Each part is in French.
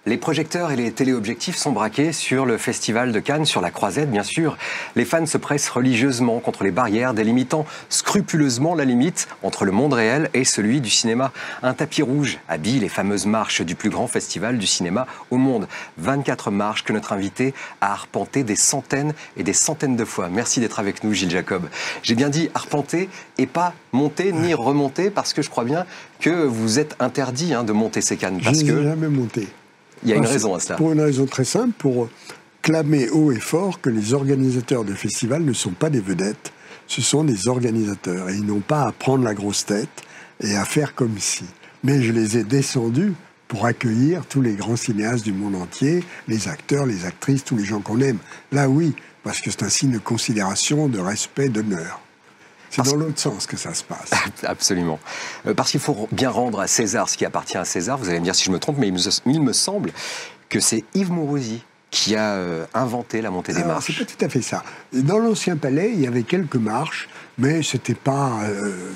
Les projecteurs et les téléobjectifs sont braqués sur le Festival de Cannes, sur la Croisette bien sûr. Les fans se pressent religieusement contre les barrières, délimitant scrupuleusement la limite entre le monde réel et celui du cinéma. Un tapis rouge habille les fameuses marches du plus grand festival du cinéma au monde. 24 marches que notre invité a arpentées des centaines et des centaines de fois. Merci d'être avec nous, Gilles Jacob. J'ai bien dit arpenter et pas monter ni remonter, parce que je crois bien que vous êtes interdit de monter ces cannes. Je n'ai jamais monté. Il y a une raison à cela. Pour une raison très simple, pour clamer haut et fort que les organisateurs de festivals ne sont pas des vedettes, ce sont des organisateurs. Et ils n'ont pas à prendre la grosse tête et à faire comme si. Mais je les ai descendus pour accueillir tous les grands cinéastes du monde entier, les acteurs, les actrices, tous les gens qu'on aime. Là, oui, parce que c'est un signe de considération, de respect, d'honneur. C'est dans l'autre sens que ça se passe. Absolument. Parce qu'il faut bien rendre à César ce qui appartient à César. Vous allez me dire si je me trompe, mais il me semble que c'est Yves Mourouzi qui a inventé la montée des marches. C'est pas tout à fait ça. Dans l'ancien palais, il y avait quelques marches, mais c'était pas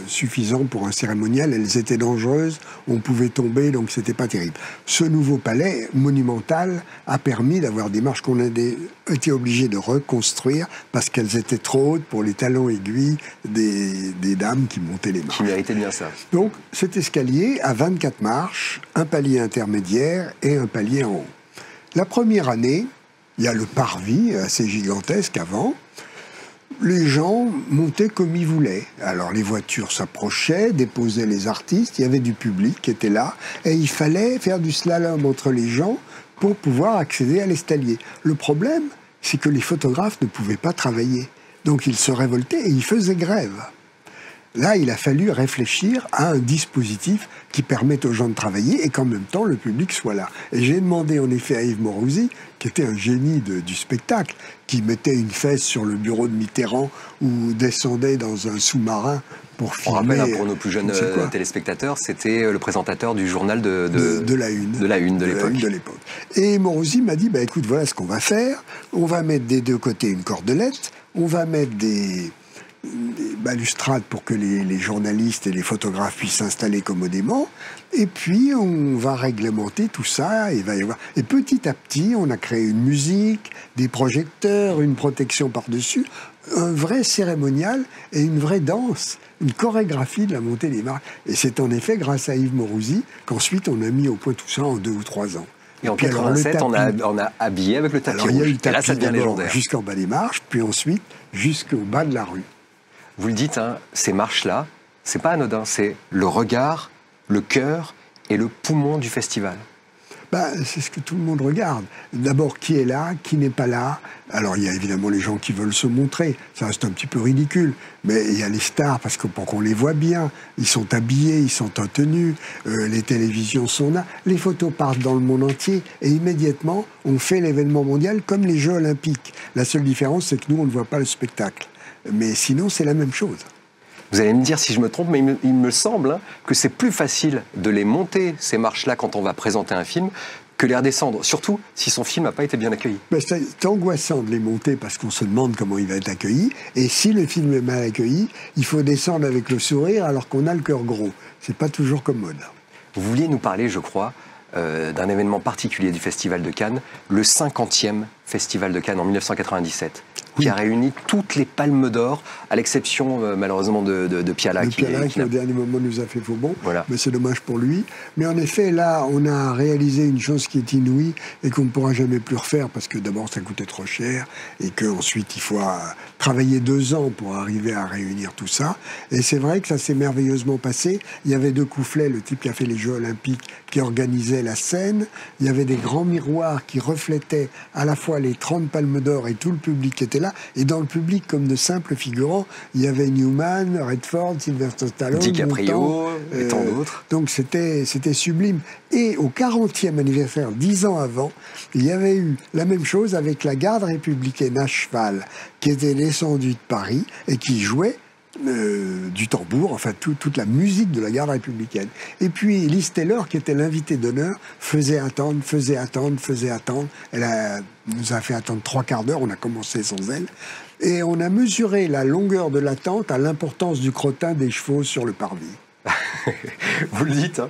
suffisant pour un cérémonial. Elles étaient dangereuses, on pouvait tomber, donc c'était pas terrible. Ce nouveau palais monumental a permis d'avoir des marches qu'on a été obligés de reconstruire parce qu'elles étaient trop hautes pour les talons aiguilles des dames qui montaient les marches. Qui méritaient bien ça. Donc cet escalier a 24 marches, un palier intermédiaire et un palier en haut. La première année, il y a le parvis assez gigantesque avant. Les gens montaient comme ils voulaient. Alors les voitures s'approchaient, déposaient les artistes, il y avait du public qui était là, et il fallait faire du slalom entre les gens pour pouvoir accéder à l'escalier. Le problème, c'est que les photographes ne pouvaient pas travailler. Donc ils se révoltaient et ils faisaient grève. Là, il a fallu réfléchir à un dispositif qui permette aux gens de travailler et qu'en même temps, le public soit là. Et j'ai demandé en effet à Yves Mourouzi, qui était un génie du spectacle, qui mettait une fesse sur le bureau de Mitterrand ou descendait dans un sous-marin pour filmer. On rappelle, pour nos plus jeunes téléspectateurs, c'était le présentateur du journal de la Une. De la Une de l'époque. Et Mourouzi m'a dit, écoute, voilà ce qu'on va faire. On va mettre des deux côtés une cordelette, on va mettre des balustrades pour que les journalistes et les photographes puissent s'installer commodément, et puis on va réglementer tout ça, et petit à petit on a créé une musique, des projecteurs, une protection par-dessus, un vrai cérémonial et une vraie danse, une chorégraphie de la montée des marches. Et c'est en effet grâce à Yves Mourouzi qu'ensuite on a mis au point tout ça en 2 ou 3 ans. Et en 87, on a habillé avec le tapis rouge. Il y a eu le tapis, et là, ça devient légendaire. Jusqu'en bas des marches, puis ensuite jusqu'au bas de la rue. Vous le dites, ces marches-là, c'est pas anodin, c'est le regard, le cœur et le poumon du festival. C'est ce que tout le monde regarde. D'abord, qui est là, qui n'est pas là. Alors, il y a évidemment les gens qui veulent se montrer. Ça reste un petit peu ridicule. Mais il y a les stars, parce que pour qu'on les voit bien, ils sont habillés, ils sont en tenue, les télévisions sont là. Les photos partent dans le monde entier. Et immédiatement, on fait l'événement mondial comme les Jeux Olympiques. La seule différence, c'est que nous, on ne voit pas le spectacle. Mais sinon, c'est la même chose. Vous allez me dire si je me trompe, mais il me semble que c'est plus facile de les monter, ces marches-là, quand on va présenter un film, que les redescendre, surtout si son film n'a pas été bien accueilli. C'est angoissant de les monter parce qu'on se demande comment il va être accueilli. Et si le film est mal accueilli, il faut descendre avec le sourire alors qu'on a le cœur gros. C'est pas toujours commode. Vous vouliez nous parler, je crois, d'un événement particulier du Festival de Cannes, le 50e Festival de Cannes en 1997. Qui a réuni toutes les palmes d'or, à l'exception malheureusement de Piala. Qui au dernier moment nous a fait faux bon, voilà. Mais c'est dommage pour lui. Mais en effet, là, on a réalisé une chose qui est inouïe et qu'on ne pourra jamais plus refaire parce que d'abord, ça coûtait trop cher et qu'ensuite, il faut travailler 2 ans pour arriver à réunir tout ça. Et c'est vrai que ça s'est merveilleusement passé. Il y avait 2 Coufflet, le type qui a fait les Jeux Olympiques, qui organisait la scène. Il y avait des grands miroirs qui reflétaient à la fois les 30 palmes d'or et tout le public qui était là. Et dans le public, comme de simples figurants, il y avait Newman, Redford, Sylvester Stallone, DiCaprio et tant d'autres. Donc c'était sublime. Et au 40e anniversaire, 10 ans avant, il y avait eu la même chose avec la garde républicaine à cheval qui était descendue de Paris et qui jouait du tambour, enfin toute la musique de la garde républicaine. Et puis Liz Taylor, qui était l'invitée d'honneur, faisait attendre. Elle nous a fait attendre 3/4 d'heure, on a commencé sans elle. Et on a mesuré la longueur de l'attente à l'importance du crottin des chevaux sur le parvis. Vous le dites, hein.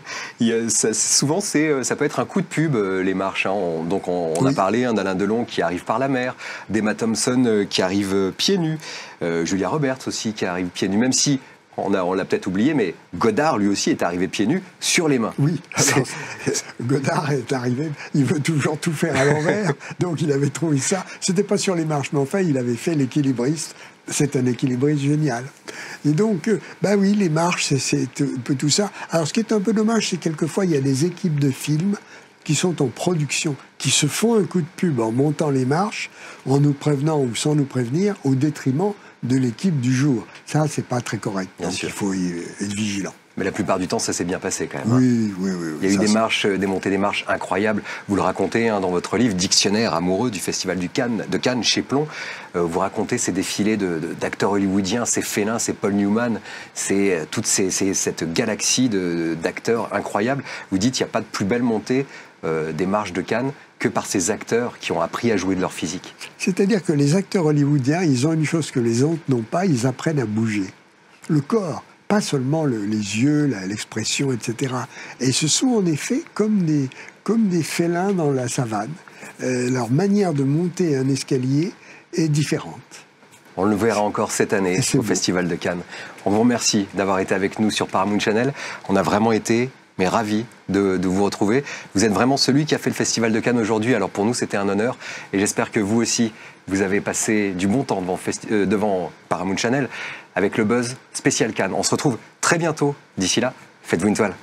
Souvent ça peut être un coup de pub, les marches. Hein. On a parlé d'Alain Delon qui arrive par la mer, d'Emma Thompson qui arrive pieds nus, Julia Roberts aussi qui arrive pieds nus, même si on l'a peut-être oublié, mais Godard lui aussi est arrivé pieds nus sur les mains. Oui, alors, Godard est arrivé, il veut toujours tout faire à l'envers, donc il avait trouvé ça. C'était pas sur les marches, mais enfin il avait fait l'équilibriste. C'est un équilibriste génial. Et donc, oui, les marches, c'est un peu tout ça. Alors, ce qui est un peu dommage, c'est quelquefois, il y a des équipes de films qui sont en production, qui se font un coup de pub en montant les marches, en nous prévenant ou sans nous prévenir, au détriment de l'équipe du jour. Ça, c'est pas très correct. Bien donc, sûr. Il faut être vigilant. Mais la plupart du temps, ça s'est bien passé quand même. Oui. Il y a eu des montées des marches incroyables. Vous le racontez dans votre livre, Dictionnaire amoureux du Festival de Cannes chez Plon. Vous racontez ces défilés d'acteurs hollywoodiens, ces félins, ces Paul Newman, cette galaxie d'acteurs incroyables. Vous dites qu'il n'y a pas de plus belle montée des marches de Cannes que par ces acteurs qui ont appris à jouer de leur physique. C'est-à-dire que les acteurs hollywoodiens, ils ont une chose que les autres n'ont pas, ils apprennent à bouger. Le corps. Pas seulement les yeux, l'expression, etc. Et ce sont en effet comme des félins dans la savane. Leur manière de monter un escalier est différente. On le verra encore cette année au Festival de Cannes. On vous remercie d'avoir été avec nous sur Paramount Channel. On a vraiment été ravis de vous retrouver. Vous êtes vraiment celui qui a fait le Festival de Cannes aujourd'hui. Alors pour nous, c'était un honneur. Et j'espère que vous aussi, vous avez passé du bon temps devant Paramount Channel avec le buzz spécial Cannes. On se retrouve très bientôt. D'ici là, faites-vous une toile.